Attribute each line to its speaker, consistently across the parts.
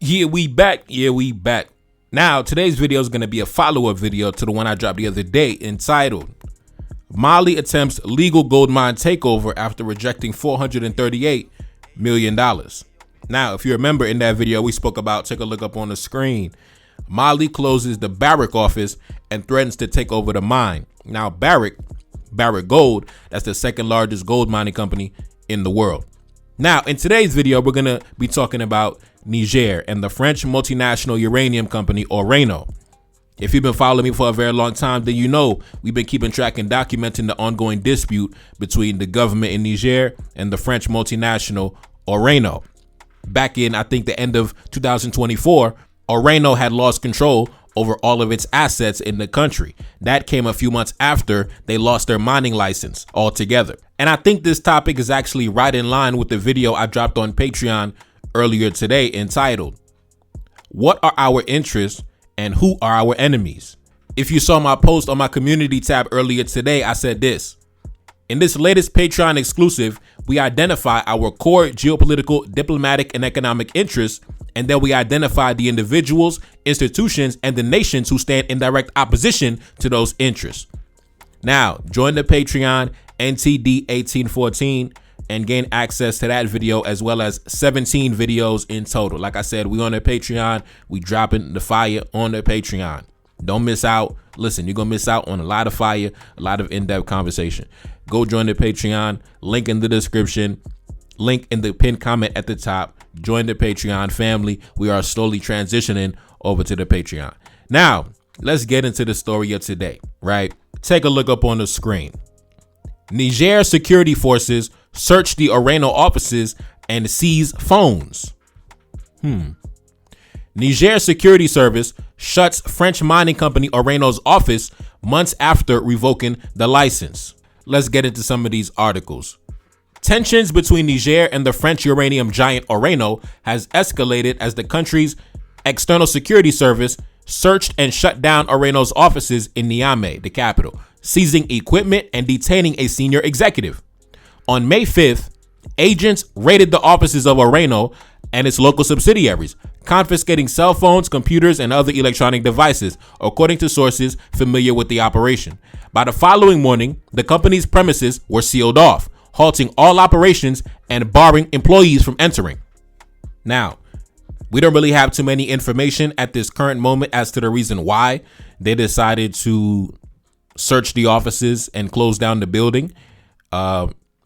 Speaker 1: Yeah, we back. Yeah, we back. Now, today's video is going to be a follow-up video to the one I dropped the other day entitled Mali Attempts Legal Gold Mine Takeover After Rejecting $438 Million. Now, if you remember in that video we spoke about, take a look up on the screen, Mali closes the Barrick office and threatens to take over the mine. Now, Barrick Gold, that's the second largest gold mining company in the world. Now, in today's video, we're going to be talking about Niger and the French multinational uranium company Orano. If you've been following me for a very long time, then you know we've been keeping track and documenting the ongoing dispute between the government in Niger and the French multinational Orano. Back in, I think, the end of 2024, Orano had lost control over all of its assets in the country. That came a few months after they lost their mining license altogether. And I think this topic is actually right in line with the video I dropped on Patreon earlier today entitled, What are our interests and who are our enemies? If you saw my post on my community tab earlier today, I said this. In this latest Patreon exclusive, we identify our core geopolitical, diplomatic, and economic interests, and then we identify the individuals, institutions, and the nations who stand in direct opposition to those interests. Now, join the Patreon NTD1814 and gain access to that video as well as 17 videos in total. Like I said, we on the Patreon, we dropping the fire on the Patreon. Don't miss out. Listen, you're gonna miss out on a lot of fire, a lot of in-depth conversation. Go join the Patreon, link in the description, link in the pinned comment at the top. Join the Patreon family. We are slowly transitioning over to the Patreon. Now, let's get into the story of today, right? Take a look up on the screen. Niger security forces search the Orano offices and seize phones. Niger Security Service shuts French mining company Orano's office months after revoking the license. Let's get into some of these articles. Tensions between Niger and the French uranium giant Orano has escalated as the country's external security service searched and shut down Orano's offices in Niamey, the capital, seizing equipment and detaining a senior executive. On May 5th, agents raided the offices of Orano and its local subsidiaries, confiscating cell phones, computers, and other electronic devices, according to sources familiar with the operation. By the following morning, the company's premises were sealed off, halting all operations and barring employees from entering. Now, we don't really have too many information at this current moment as to the reason why they decided to search the offices and close down the building.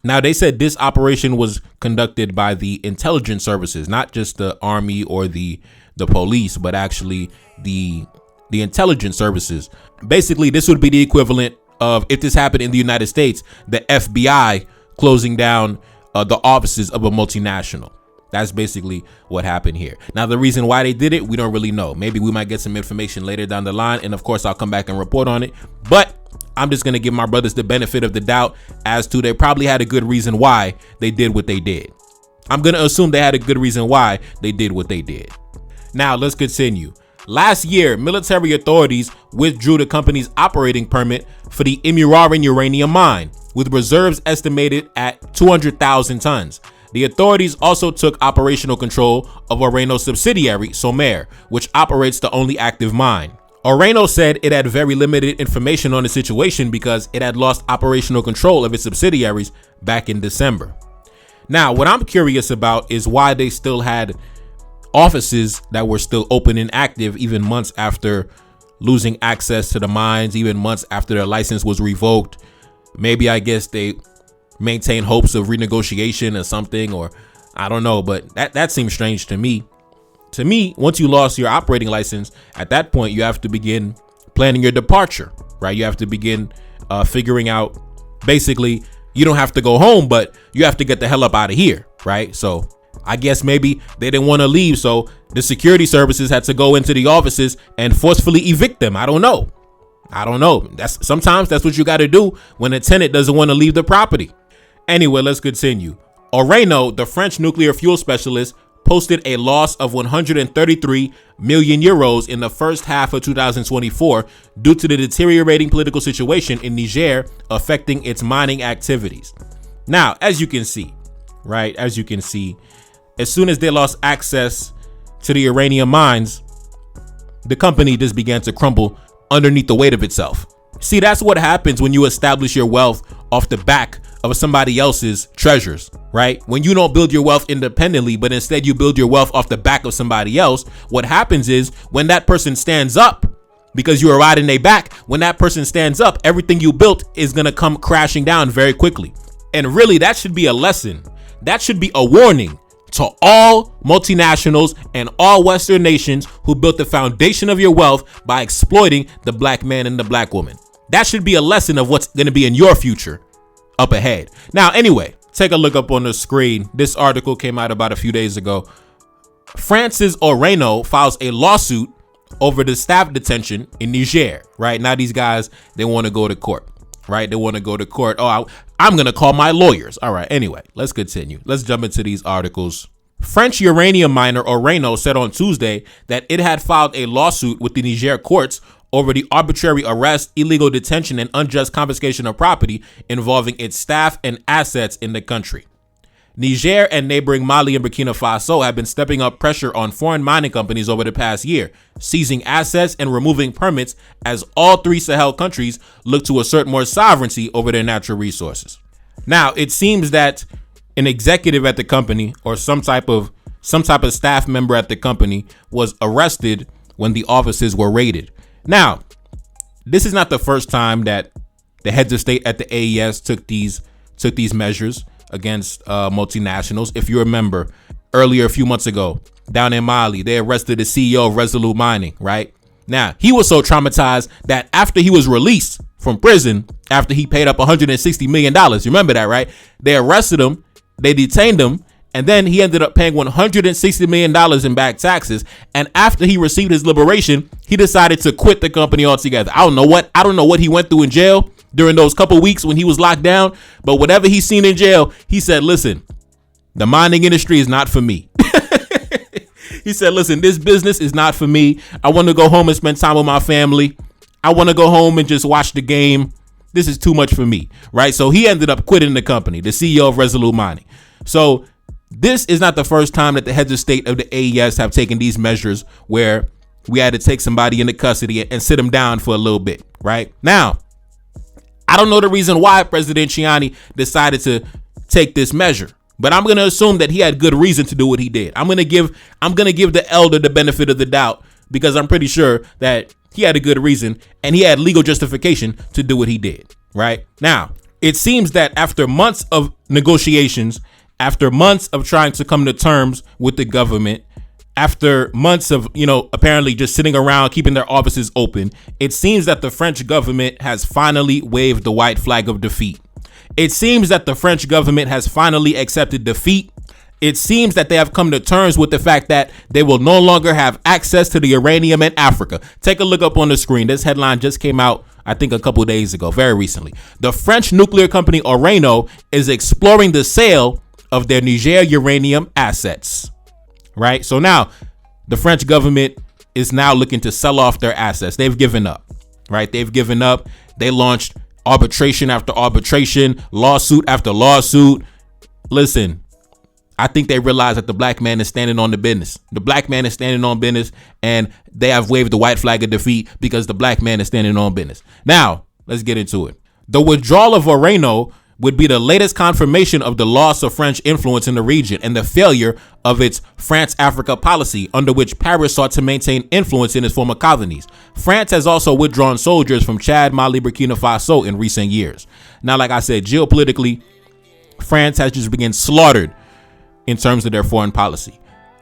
Speaker 1: Now, they said this operation was conducted by the intelligence services, not just the army or the police, but actually the intelligence services. Basically, this would be the equivalent of, if this happened in the United States, the FBI closing down the offices of a multinational. That's basically what happened here. Now, the reason why they did it, we don't really know. Maybe we might get some information later down the line. And of course, I'll come back and report on it. But I'm just going to give my brothers the benefit of the doubt as to they probably had a good reason why they did what they did. I'm going to assume they had a good reason why they did what they did. Now, let's continue. Last year, military authorities withdrew the company's operating permit for the Uranium uranium mine, with reserves estimated at 200,000 tons. The authorities also took operational control of Orano's subsidiary, Somer, which operates the only active mine. Orano said it had very limited information on the situation because it had lost operational control of its subsidiaries back in December. Now, what I'm curious about is why they still had offices that were still open and active even months after losing access to the mines, even months after their license was revoked. Maybe, I guess, they maintain hopes of renegotiation or something, or I don't know, but that seems strange to me. To me, once you lost your operating license, at that point, you have to begin planning your departure, right? You have to begin figuring out, basically, you don't have to go home, but you have to get the hell up out of here, right? So I guess maybe they didn't want to leave, so the security services had to go into the offices and forcefully evict them. I don't know. Sometimes that's what you got to do when a tenant doesn't want to leave the property. Anyway, let's continue. Orano, the French nuclear fuel specialist, posted a loss of 133 million euros in the first half of 2024 due to the deteriorating political situation in Niger affecting its mining activities. Now, as you can see, as soon as they lost access to the uranium mines, the company just began to crumble underneath the weight of itself. See, that's what happens when you establish your wealth off the back of somebody else's treasures, right? When you don't build your wealth independently, but instead you build your wealth off the back of somebody else, what happens is when that person stands up, because you are riding their back, when that person stands up, everything you built is going to come crashing down very quickly. And really, that should be a lesson. That should be a warning to all multinationals and all Western nations who built the foundation of your wealth by exploiting the black man and the black woman. That should be a lesson of what's going to be in your future up ahead. Now, anyway, take a look up on the screen. This article came out about a few days ago. France's Orano files a lawsuit over the staff detention in Niger. Right now, these guys, they want to go to court. Right? They want to go to court. Oh, I'm going to call my lawyers. All right. Anyway, let's continue. Let's jump into these articles. French uranium miner Orano said on Tuesday that it had filed a lawsuit with the Niger courts over the arbitrary arrest, illegal detention, and unjust confiscation of property involving its staff and assets in the country. Niger and neighboring Mali and Burkina Faso have been stepping up pressure on foreign mining companies over the past year, seizing assets and removing permits as all three Sahel countries look to assert more sovereignty over their natural resources. Now, it seems that an executive at the company or some type of staff member at the company was arrested when the offices were raided. Now, this is not the first time that the heads of state at the AES took these measures against multinationals. If you remember, earlier a few months ago, down in Mali, they arrested the CEO of Resolute Mining, right? Now, he was so traumatized that after he was released from prison, after he paid up $160 million, you remember that, right? They arrested him, they detained him, and then he ended up paying $160 million in back taxes. And after he received his liberation, he decided to quit the company altogether. I don't know what he went through in jail during those couple weeks when he was locked down, but whatever he's seen in jail, he said, listen, the mining industry is not for me. He said, listen, this business is not for me. I want to go home and spend time with my family. I want to go home and just watch the game. This is too much for me, right? So he ended up quitting the company, the CEO of Resolute Mining. So this is not the first time that the heads of state of the AES have taken these measures where we had to take somebody into custody and sit them down for a little bit, right? Now, I don't know the reason why President Chiani decided to take this measure, but I'm going to assume that he had good reason to do what he did. I'm going to give the elder the benefit of the doubt because I'm pretty sure that he had a good reason and he had legal justification to do what he did, right? Now, it seems that after months of negotiations, after months of trying to come to terms with the government, after months of, apparently just sitting around keeping their offices open, it seems that the French government has finally waved the white flag of defeat. It seems that the French government has finally accepted defeat. It seems that they have come to terms with the fact that they will no longer have access to the uranium in Africa. Take a look up on the screen. This headline just came out, I think, a couple days ago, very recently. The French nuclear company Orano is exploring the sale of their Niger uranium assets. Right. So now the French government is now looking to sell off their assets. They've given up. Right. They've given up. They launched arbitration after arbitration, lawsuit after lawsuit. Listen, I think they realize that the black man is standing on the business. The black man is standing on business, and they have waved the white flag of defeat because the black man is standing on business. Now, let's get into it. The withdrawal of Orano would be the latest confirmation of the loss of French influence in the region and the failure of its France-Africa policy, under which Paris sought to maintain influence in its former colonies. France has also withdrawn soldiers from Chad, Mali, Burkina Faso in recent years. Now, like I said, geopolitically, France has just been slaughtered in terms of their foreign policy.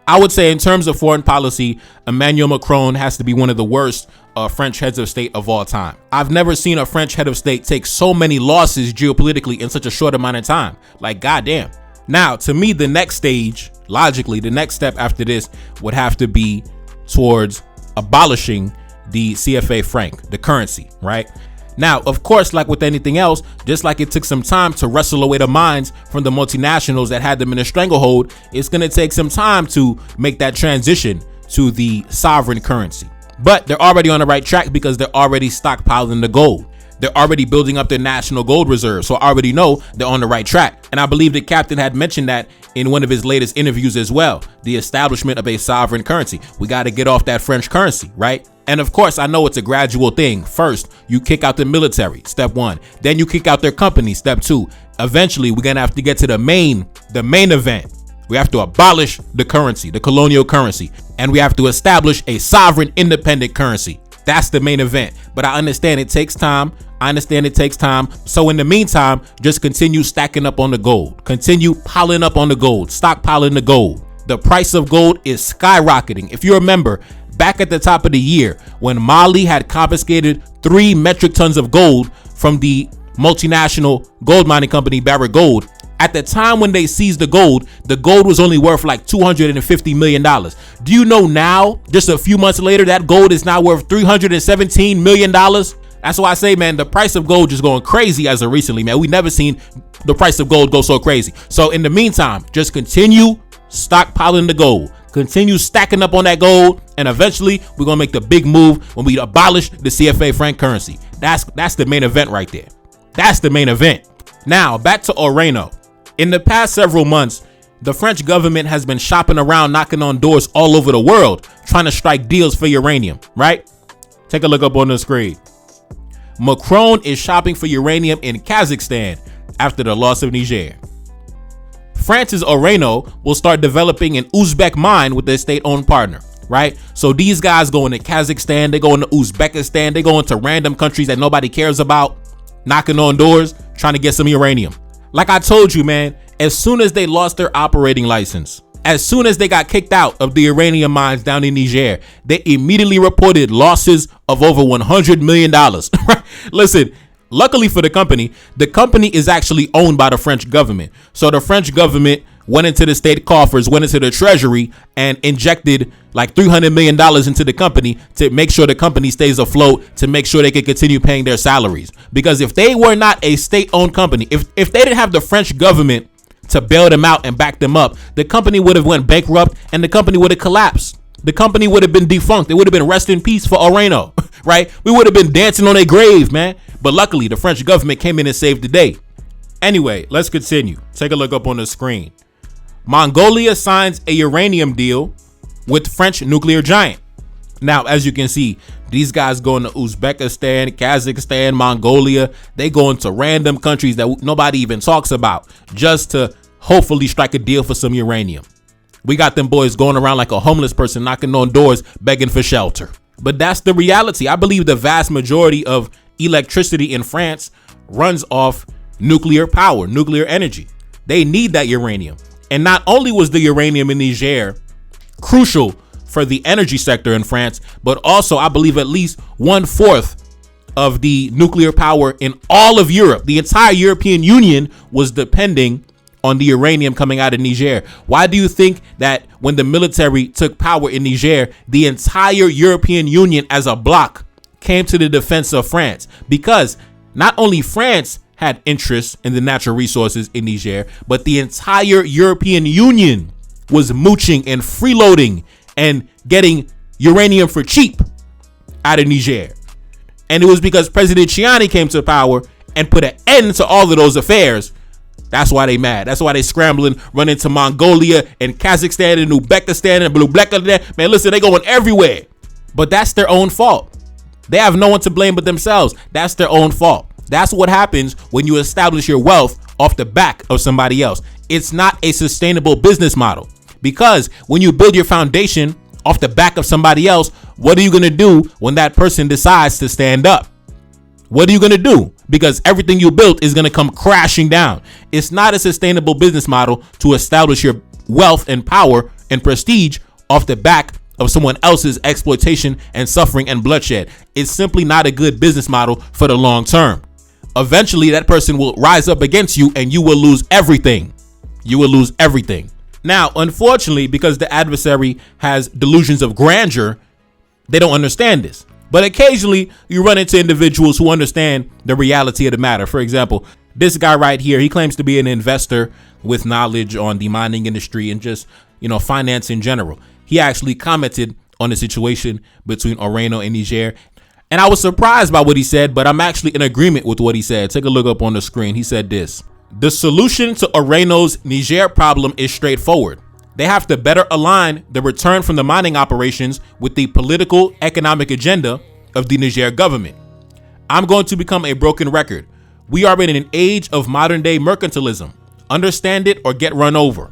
Speaker 1: I would say in terms of foreign policy, Emmanuel Macron has to be one of the worst French heads of state of all time. I've never seen a French head of state take so many losses geopolitically in such a short amount of time. Like, goddamn. Now, to me, the next stage, logically, the next step after this would have to be towards abolishing the CFA franc, the currency, right? Now, of course, like with anything else, just like it took some time to wrestle away the minds from the multinationals that had them in a stranglehold, it's going to take some time to make that transition to the sovereign currency. But they're already on the right track because they're already stockpiling the gold. They're already building up their national gold reserve. So I already know they're on the right track. And I believe the captain had mentioned that in one of his latest interviews as well. The establishment of a sovereign currency. We got to get off that French currency, right? And of course, I know it's a gradual thing. First, you kick out the military, step one. Then you kick out their company, step two. Eventually, we're going to have to get to the main event. We have to abolish the currency, the colonial currency, and we have to establish a sovereign independent currency. That's the main event. But I understand it takes time. So in the meantime, just continue stacking up on the gold. Continue piling up on the gold, stockpiling the gold. The price of gold is skyrocketing. If you remember, back at the top of the year, when Mali had confiscated 3 metric tons of gold from the multinational gold mining company Barrick Gold, at the time when they seized the gold was only worth like $250 million. Do you know now, just a few months later, that gold is now worth $317 million? That's why I say, man, the price of gold just going crazy as of recently, man. We never seen the price of gold go so crazy. So in the meantime, just continue stockpiling the gold. Continue stacking up on that gold, and eventually we're gonna make the big move when we abolish the CFA franc currency. That's the main event right there. That's the main event. Now back to Orano. In the past several months, the French government has been shopping around, knocking on doors all over the world, trying to strike deals for uranium, right? Take a look up on the screen. Macron is shopping for uranium in Kazakhstan after the loss of Niger. France's Orano will start developing an Uzbek mine with their state-owned partner, right? So these guys go into Kazakhstan, they go into Uzbekistan, they go into random countries that nobody cares about, knocking on doors, trying to get some uranium. Like I told you, man, as soon as they lost their operating license, as soon as they got kicked out of the uranium mines down in Niger, they immediately reported losses of over $100 million. Listen, luckily for the company is actually owned by the French government. So the French government went into the state coffers, went into the treasury, and injected like $300 million into the company to make sure the company stays afloat, to make sure they can continue paying their salaries. Because if they were not a state-owned company, if they didn't have the French government to bail them out and back them up, the company would have went bankrupt and the company would have collapsed. The company would have been defunct. It would have been rest in peace for Orano, right? We would have been dancing on a grave, man. But luckily, the French government came in and saved the day. Anyway, let's continue. Take a look up on the screen. Mongolia signs a uranium deal with French nuclear giant. Now, as you can see, these guys go into Uzbekistan, Kazakhstan, Mongolia. They go into random countries that nobody even talks about just to hopefully strike a deal for some uranium. We got them boys going around like a homeless person, knocking on doors, begging for shelter. But that's the reality. I believe the vast majority of electricity in France runs off nuclear power, nuclear energy. They need that uranium. And not only was the uranium in Niger crucial for the energy sector in France, but also I believe at least 1/4 of the nuclear power in all of Europe. The entire European Union was depending on the uranium coming out of Niger. Why do you think that when the military took power in Niger, the entire European Union as a bloc came to the defense of France? Because not only France had interest in the natural resources in Niger, but the entire European Union was mooching and freeloading and getting uranium for cheap out of Niger. And it was because President Chiani came to power and put an end to all of those affairs. That's why they mad. That's why they scrambling, running to Mongolia and Kazakhstan and Uzbekistan and Blue-Black. Man, listen, they going everywhere. But that's their own fault. They have no one to blame but themselves. That's their own fault. That's what happens when you establish your wealth off the back of somebody else. It's not a sustainable business model. Because when you build your foundation off the back of somebody else, what are you going to do when that person decides to stand up? What are you going to do? Because everything you built is going to come crashing down. It's not a sustainable business model to establish your wealth and power and prestige off the back of someone else's exploitation and suffering and bloodshed. It's simply not a good business model for the long term. Eventually, that person will rise up against you and you will lose everything. You will lose everything. Now, unfortunately, because the adversary has delusions of grandeur, they don't understand this. But occasionally you run into individuals who understand the reality of the matter. For example, this guy right here, he claims to be an investor with knowledge on the mining industry and just, finance in general. He actually commented on the situation between Orano and Niger. And I was surprised by what he said, but I'm actually in agreement with what he said. Take a look up on the screen. He said this: the solution to Orano's Niger problem is straightforward. They have to better align the return from the mining operations with the political economic agenda of the Niger government. I'm going to become a broken record. We are in an age of modern day mercantilism. Understand it or get run over.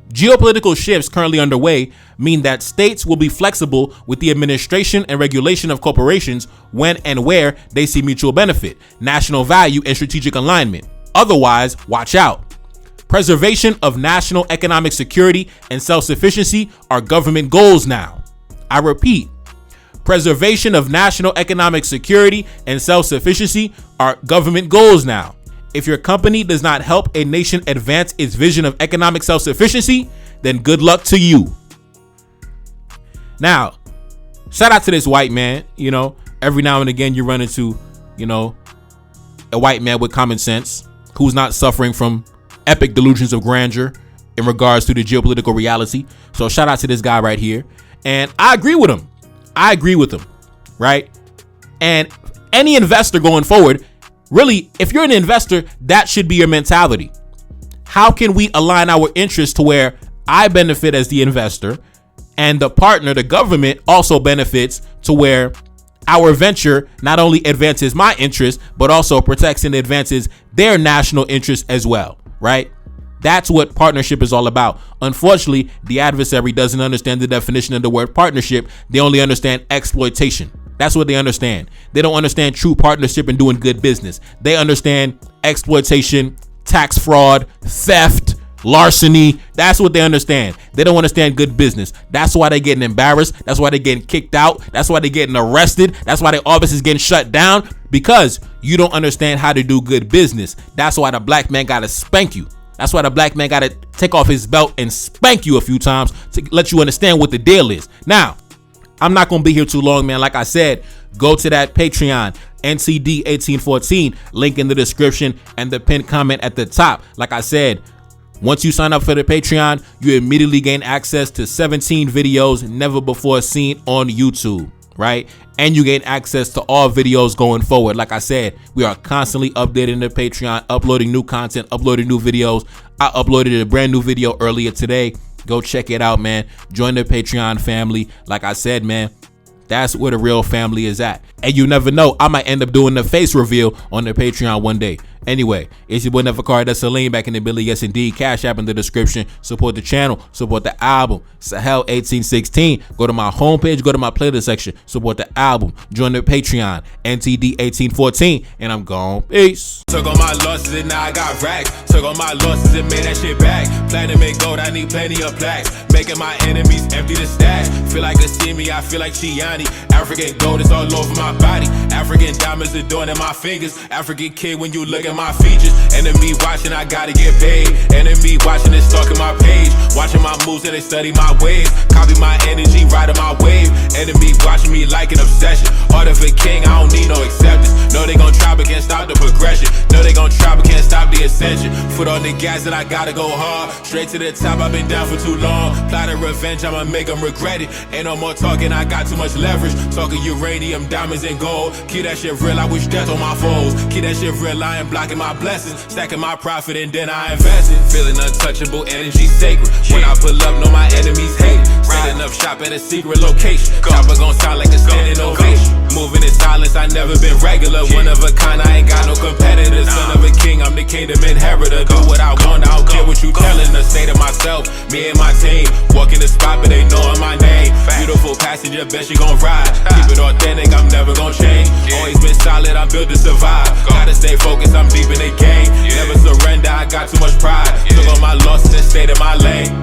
Speaker 1: Geopolitical shifts currently underway mean that states will be flexible with the administration and regulation of corporations when and where they see mutual benefit, national value, and strategic alignment. Otherwise, watch out. Preservation of national economic security and self-sufficiency are government goals now. I repeat, preservation of national economic security and self-sufficiency are government goals now. If your company does not help a nation advance its vision of economic self-sufficiency, then good luck to you. Now, shout out to this white man. You know, every now and again you run into, a white man with common sense who's not suffering from epic delusions of grandeur in regards to the geopolitical reality. So shout out to this guy right here. And I agree with him. Right? And any investor going forward, really, if you're an investor, that should be your mentality. How can we align our interests to where I benefit as the investor and the partner, the government, also benefits to where our venture not only advances my interests, but also protects and advances their national interests as well, right? That's what partnership is all about. Unfortunately, the adversary doesn't understand the definition of the word partnership. They only understand exploitation. That's what they understand. They don't understand true partnership and doing good business. They understand exploitation, tax fraud, theft, larceny. That's what they understand. They don't understand good business. That's why they're getting embarrassed. That's why they're getting kicked out. That's why they're getting arrested. That's why their office is getting shut down, because you don't understand how to do good business. That's why the black man got to spank you. That's why the black man got to take off his belt and spank you a few times to let you understand what the deal is. Now, I'm not going to be here too long, man. Like I said, go to that Patreon, NCD 1814, link in the description and the pinned comment at the top. Like I said, once you sign up for the Patreon, you immediately gain access to 17 videos never before seen on YouTube, right? And you gain access to all videos going forward. Like I said, we are constantly updating the Patreon, uploading new content, uploading new videos. I uploaded a brand new video earlier today. Go check it out, man. Join the Patreon family. Like I said, man, that's where the real family is at. And you never know, I might end up doing the face reveal on the Patreon one day. Anyway, it's your boy Neferkari, that's Salim back in the Billy. Yes, indeed. Cash App in the description. Support the channel. Support the album. Sahel 1816. Go to my homepage. Go to my playlist section. Support the album. Join the Patreon. NTD 1814. And I'm gone. Peace.
Speaker 2: Took on my losses and now I got racks. Took on my losses and made that shit back. Plan to make gold, I need plenty of plaques. Making my enemies empty the stash. Feel like they see me, I feel like Chiani. African gold is all over my body. African diamonds adorning my fingers. African kid when you look at my features. Enemy watching, I gotta get paid. Enemy watching and stalking my page. Watching my moves and they study my ways. Copy my energy, riding my wave. Enemy watching me like an obsession. Heart of a king, I don't need no acceptance. No, they gon' try but can't stop the progression. No, they gon' try but can't stop the ascension. Foot on the gas and I gotta go hard. Straight to the top, I've been down for too long. Plot of revenge, I'ma make them regret it. Ain't no more talking, I got too much leverage. Talking uranium, diamonds and gold. Keep that shit real, I wish death on my foes. Keep that shit real, I ain't blocking my blessings. Stacking my profit and then I invest it. Feeling untouchable, energy sacred. When I pull up, know my enemies hate it. Setting up shop at a secret location. Chopper gon' sound like a standing ovation. Moving in silence, I never been regular. One of a kind, I ain't got no competitors. Son of a king, I'm the kingdom inheritor. Do what I want, I don't care what you telling. The state of myself, me and my team. Walk in the spot, but they knowin' my name. Beautiful passenger, bet she gon' ride. Keep it authentic, I'm never gon' change. Always been solid, I'm built to survive. Gotta stay focused, I'm deep in the game. Never surrender, I got too much pride. Took on my losses and stayed in my lane.